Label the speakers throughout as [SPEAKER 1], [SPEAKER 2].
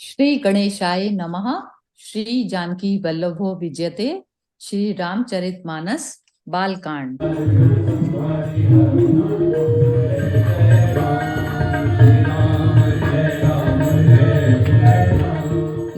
[SPEAKER 1] श्री गणेशाय नमः। श्री जानकी वल्लभो विजयते। श्री रामचरितमानस बालकांड।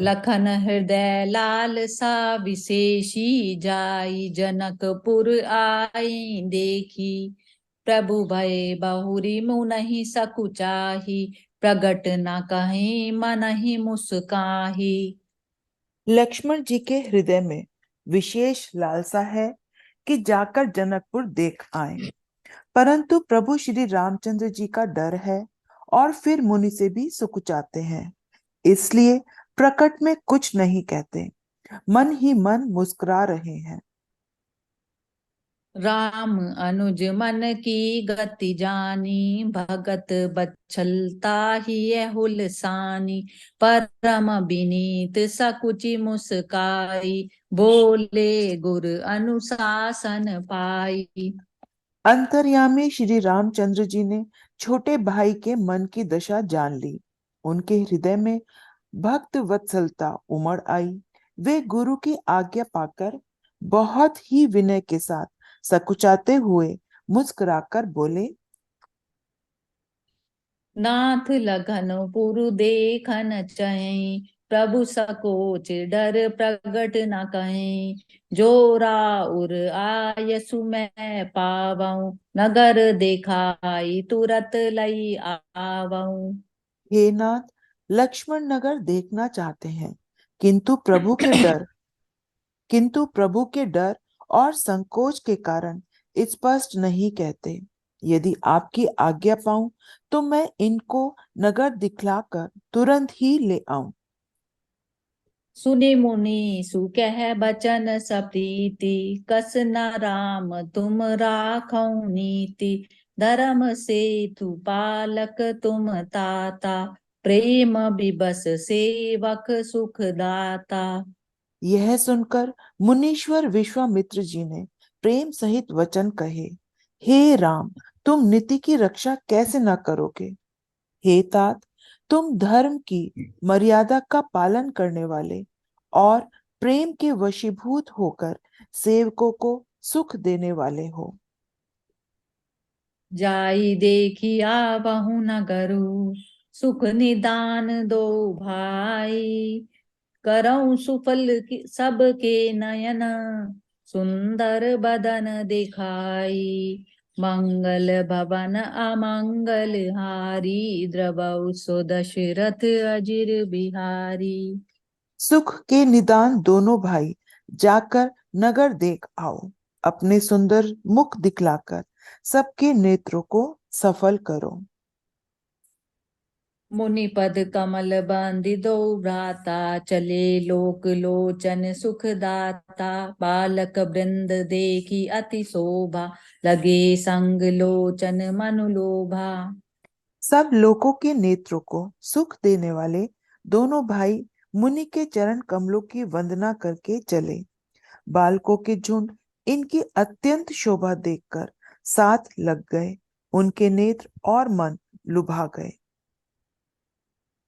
[SPEAKER 1] लखन हृदय लाल सा विशेषी जाई, जनकपुर आई देखी। प्रभु भय बहुरी मुनहि सकुचाही, प्रगट न कहीं मनहि मुस्काही।
[SPEAKER 2] लक्ष्मण जी के हृदय में विशेष लालसा है कि जाकर जनकपुर देख आए, परंतु प्रभु श्री रामचंद्र जी का डर है और फिर मुनि से भी सुकुचाते हैं, इसलिए प्रकट में कुछ नहीं कहते, मन ही मन मुस्कुरा रहे हैं।
[SPEAKER 1] राम अनुज मन की गति जानी, भगत बच्छलता ही हुलसानी। परम विनीत सकुचि मुस्काई, बोले गुर अनुशासन पाई।
[SPEAKER 2] अंतर्यामी श्री रामचंद्र जी ने छोटे भाई के मन की दशा जान ली। उनके हृदय में भक्त वत्सलता उमड़ आई। वे गुरु की आज्ञा पाकर बहुत ही विनय के साथ सकुचाते हुए मुस्कुराकर बोले,
[SPEAKER 1] नाथ लगन पुरु देखन चही, प्रभु सकोच डर प्रगट न कहीं। जो राउर आय सुमय पावऊं, नगर देखाई तुरत लई आवऊं।
[SPEAKER 2] हे नाथ, लक्ष्मण नगर देखना चाहते हैं, किंतु प्रभु के डर किंतु प्रभु के डर और संकोच के कारण स्पष्ट नहीं कहते। यदि आपकी आज्ञा पाऊं तो मैं इनको नगर दिखलाकर तुरंत ही ले आऊं।
[SPEAKER 1] सुनि मुनि सुकह बचन सप्रीति, कस न राम तुम राखौ नीति। धर्म सेतु पालक तुम ताता, प्रेम विबस सेवक सुख दाता।
[SPEAKER 2] यह सुनकर मुनीश्वर विश्वामित्र जी ने प्रेम सहित वचन कहे, हे राम, तुम नीति की रक्षा कैसे न करोगे। हे तात, तुम धर्म की मर्यादा का पालन करने वाले और प्रेम के वशीभूत होकर सेवकों को सुख देने वाले हो।
[SPEAKER 1] जाई देखी आवहु नगरु, सुख निदान दो भाई। करऊं सुफल सबके नयन, सुंदर बदन दिखाई। मंगल भवन अमंगल हारी, द्रवौ सो दशरथ अजिर बिहारी।
[SPEAKER 2] सुख के निदान दोनों भाई, जाकर नगर देख आओ। अपने सुंदर मुख दिखलाकर सबके नेत्रों को सफल करो।
[SPEAKER 1] मुनिपद कमल बंदिदो भ्राता, चले लोक लोचन सुखदाता। बालक वृंद देखी अति शोभा, लगे संग लोचन मनु लोभा।
[SPEAKER 2] सब लोगों के नेत्रों को सुख देने वाले दोनों भाई मुनि के चरण कमलों की वंदना करके चले। बालकों के झुंड इनकी अत्यंत शोभा देखकर साथ लग गए। उनके नेत्र और मन लुभा गए।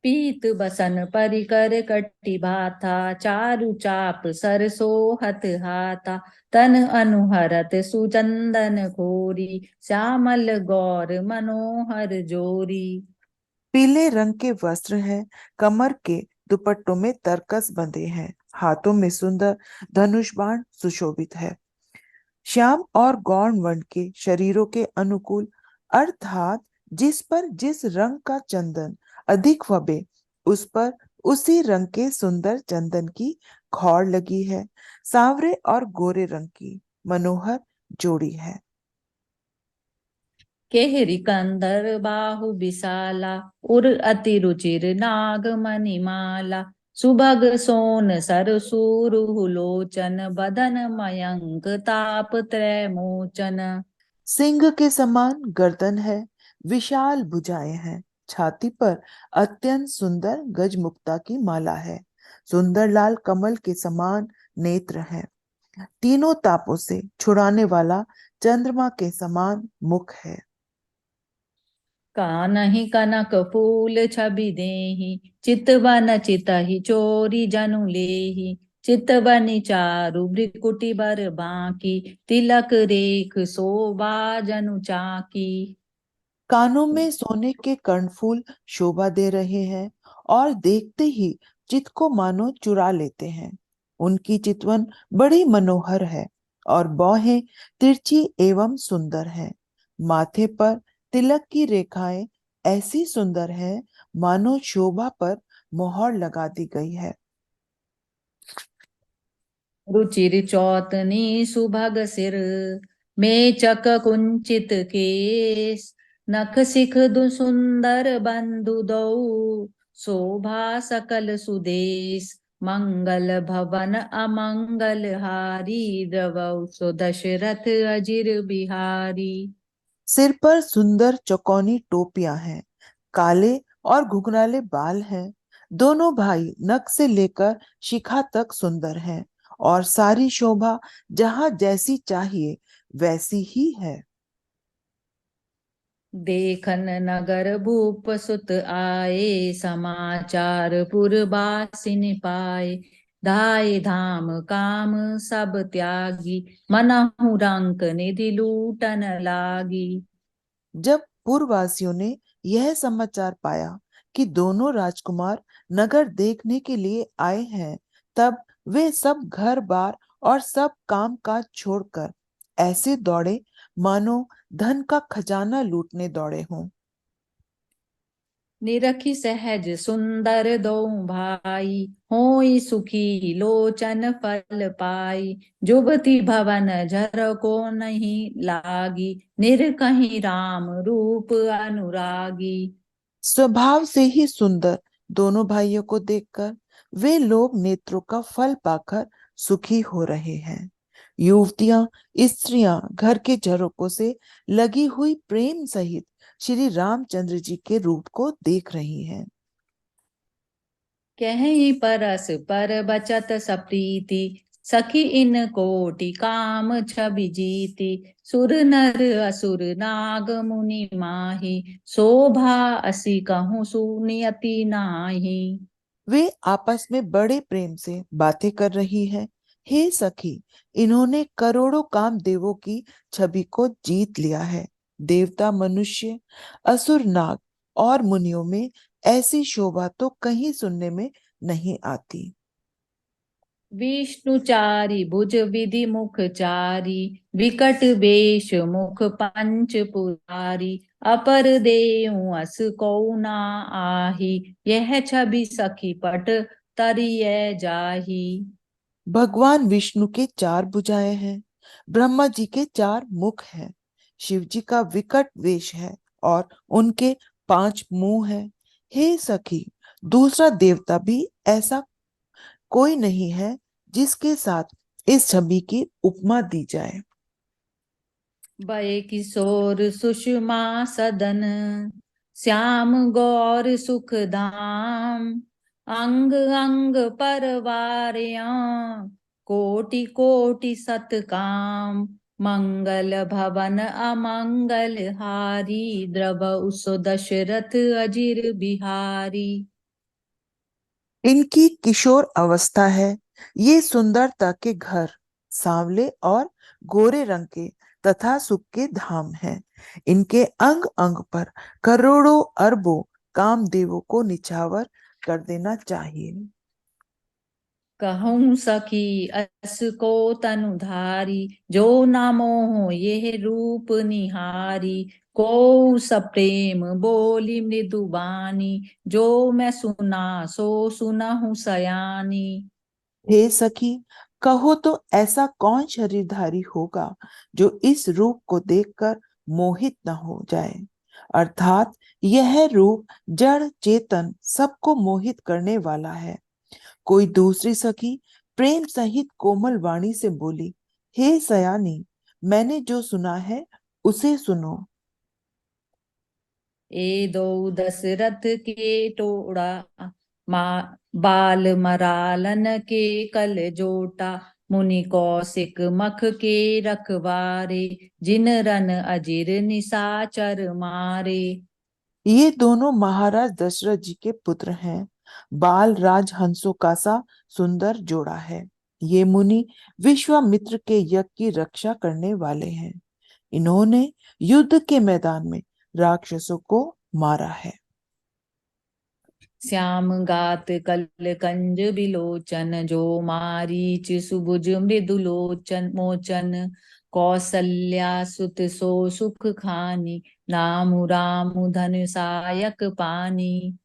[SPEAKER 1] पीत बसन परिकर कटी भाथा, चारु चाप सरसो हत हाथा। तन अनुहरत सुचंदन खोरी, श्यामल गौर मनोहर जोरी।
[SPEAKER 2] पीले रंग के वस्त्र हैं, कमर के दुपट्टों में तरकस बंधे हैं, हाथों में सुंदर धनुष बाण सुशोभित है। श्याम और गौर वर्ण के शरीरों के अनुकूल, अर्थात जिस पर जिस रंग का चंदन अधिक फबे, उस पर उसी रंग के सुंदर चंदन की खौर लगी है। सांवरे और गोरे रंग की मनोहर जोड़ी है।
[SPEAKER 1] केहरी कंदर बाहु विशाला, उर अति रुचिर नाग मणिमाला। सुभग सोन सरसूरु लोचन, बदन मयंक ताप त्रय मोचन।
[SPEAKER 2] सिंह के समान गर्दन है, विशाल भुजाएं हैं, छाती पर अत्यंत सुंदर गजमुक्ता की माला है। सुंदर लाल कमल के समान नेत्र हैं। तीनों तापों से छुड़ाने वाला चंद्रमा के समान मुख है।
[SPEAKER 1] कानहि कनक फूल छवि देहि, चितवन चितहि चोरी जनु लेहि। चितवनि चारु भ्रिकुटी बर बांकी, तिलक रेख शोभा जनु चाकी।
[SPEAKER 2] कानों में सोने के कर्णफूल शोभा दे रहे हैं और देखते ही चित्त को मानो चुरा लेते हैं। उनकी चितवन बड़ी मनोहर है और बौहें तिरछी एवं सुंदर है। माथे पर तिलक की रेखाएं ऐसी सुंदर है मानो शोभा पर मोहर लगा दी गई है।
[SPEAKER 1] रुचिर चौतनी सुभग सिर, मेचक कुंचित केस। नख सिख दु सुंदर बंधु दौ, शोभा सकल सुदेश। मंगल भवन अमंगल हारी, द्रवौ सो दशरथ अजिर बिहारी।
[SPEAKER 2] सिर पर सुंदर चौकोनी टोपियां हैं, काले और घुंघराले बाल हैं। दोनों भाई नख से लेकर शिखा तक सुंदर हैं और सारी शोभा जहां जैसी चाहिए वैसी ही है।
[SPEAKER 1] देखन नगर भूप सुत आए, समाचार पुरबासिन पाए। धाय धाम काम सब त्यागी, मनहु रंक निधि लूटन लागी।
[SPEAKER 2] जब पूर्ववासियों ने यह समाचार पाया कि दोनों राजकुमार नगर देखने के लिए आए हैं, तब वे सब घर बार और सब काम काज छोड़कर ऐसे दौड़े मानो धन का खजाना लूटने दौड़े हों।
[SPEAKER 1] निरखी सहज सुंदर दो भाई, होई सुखी लोचन फल पाई। जुबति भवन झर को नहीं लागी, निरकहि राम रूप अनुरागी।
[SPEAKER 2] स्वभाव से ही सुंदर दोनों भाइयों को देखकर वे लोग नेत्रों का फल पाकर सुखी हो रहे हैं। युवतियां स्त्रियां घर के झरोकों से लगी हुई प्रेम सहित श्री रामचंद्र जी के रूप को देख रही हैं।
[SPEAKER 1] कहीं परस पर बचत सप्रीति, सखी इन कोटि काम छवि जीति। सुर नर असुर नाग मुनि माही, शोभा असी कहूँ सुनियति नाही।
[SPEAKER 2] वे आपस में बड़े प्रेम से बातें कर रही हैं। हे सखी, इन्होंने करोड़ों कामदेवों की छवि को जीत लिया है। देवता, मनुष्य, असुर, नाग और मुनियों में ऐसी शोभा तो कहीं सुनने में नहीं आती।
[SPEAKER 1] विष्णुचारी भुज विधि मुख चारी, विकट वेश मुख पंच पुरारी। अपर देऊ अस को ना आही, यह छवि सखी पट तरिय जाही।
[SPEAKER 2] भगवान विष्णु के चार भुजाएं हैं, ब्रह्मा जी के चार मुख हैं, शिव जी का विकट वेश है और उनके पांच मुंह हैं। हे सखी, दूसरा देवता भी ऐसा कोई नहीं है जिसके साथ इस छवि की उपमा दी जाए।
[SPEAKER 1] भय किशोर सुषमा सदन, श्याम गौर सुख धाम। अंग अंग परवारया, कोटि कोटि सतकाम। मंगल भवन अमंगल हारी, द्रवौ सो दशरथ अजिर बिहारी।
[SPEAKER 2] इनकी किशोर अवस्था है। ये सुंदरता के घर, सांवले और गोरे रंग के तथा सुख के धाम हैं। इनके अंग अंग पर करोड़ों अरबों कामदेवों को निछावर कर देना चाहिए।
[SPEAKER 1] कहूँ सखी अस को तनुधारी, जो न मोह ये रूप निहारी। को सप्रेम बोली मृदु बानी, जो मैं सुना सो सुनहु सयानी।
[SPEAKER 2] हे सखी, कहो तो ऐसा कौन शरीरधारी होगा जो इस रूप को देखकर मोहित न हो जाए। अर्थात यह रूप जड़ चेतन सबको मोहित करने वाला है। कोई दूसरी सखी प्रेम सहित कोमल वाणी से बोली, हे सयानी, मैंने जो सुना है उसे सुनो।
[SPEAKER 1] ए दो दशरथ के टोड़ा, बाल मरालन के कल जोटा। मुनि कौशिक मख के रखवारे, जिन रन अजिर निशाचर मारे।
[SPEAKER 2] ये दोनों महाराज दशरथ जी के पुत्र हैं। बाल राज हंसों का सा सुंदर जोड़ा है। ये मुनि विश्वामित्र के यज्ञ की रक्षा करने वाले हैं। इन्होंने युद्ध के मैदान में राक्षसों को मारा है।
[SPEAKER 1] श्याम गात कल कंज बिलोचन, जो मारीच सुभुज मृदुलोचन मोचन। कौसल्या सुत सो सुख खानी, नामु रामु धन सायक पानी।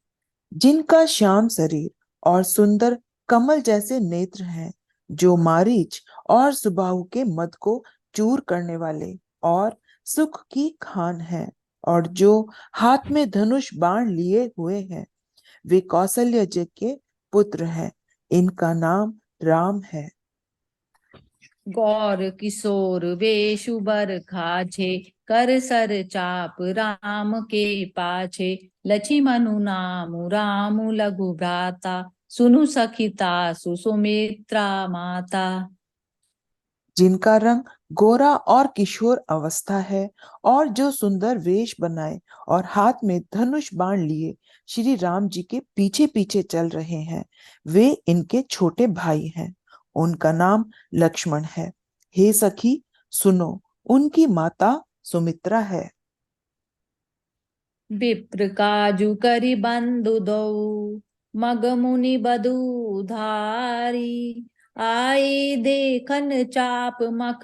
[SPEAKER 2] जिनका श्याम शरीर और सुंदर कमल जैसे नेत्र हैं, जो मारीच और सुबाहु के मद को चूर करने वाले और सुख की खान है, और जो हाथ में धनुष बाण लिए हुए हैं, वे कौशल्य जी के पुत्र हैं। इनका नाम राम है।
[SPEAKER 1] गौर किशोर वेशु बर खाछे, कर सर चाप राम के पाछे। लक्ष्मणु नामु रामु लघु भ्राता, सुनु सखिता सुमित्रा माता।
[SPEAKER 2] जिनका रंग गोरा और किशोर अवस्था है, और जो सुंदर वेश बनाए और हाथ में धनुष बाण लिए श्री राम जी के पीछे पीछे चल रहे हैं, वे इनके छोटे भाई हैं। उनका नाम लक्ष्मण है। हे सखी, सुनो, उनकी माता सुमित्रा है।
[SPEAKER 1] विप्र काजु करि बंधु दऊ, मग मुनि बधु धारी। आई देखन चाप मख,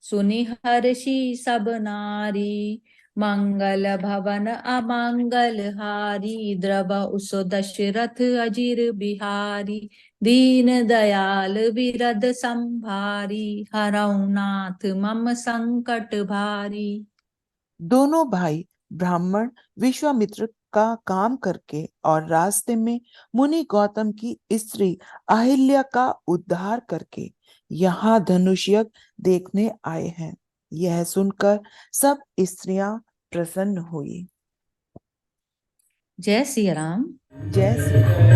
[SPEAKER 1] सुनि हर्षि सब नारी। मंगल भवन अमंगल हारी, द्रव उस दशरथ अजिर बिहारी। दीन दयाल विरद संभारी, हरऊ नाथ मम संकट भारी।
[SPEAKER 2] दोनों भाई ब्राह्मण विश्वामित्र का काम करके और रास्ते में मुनि गौतम की स्त्री अहिल्या का उद्धार करके यहाँ धनुष यज्ञ देखने आए हैं। यह सुनकर सब स्त्रियां प्रसन्न हुई।
[SPEAKER 1] जय सिया राम।
[SPEAKER 2] जय श्री राम।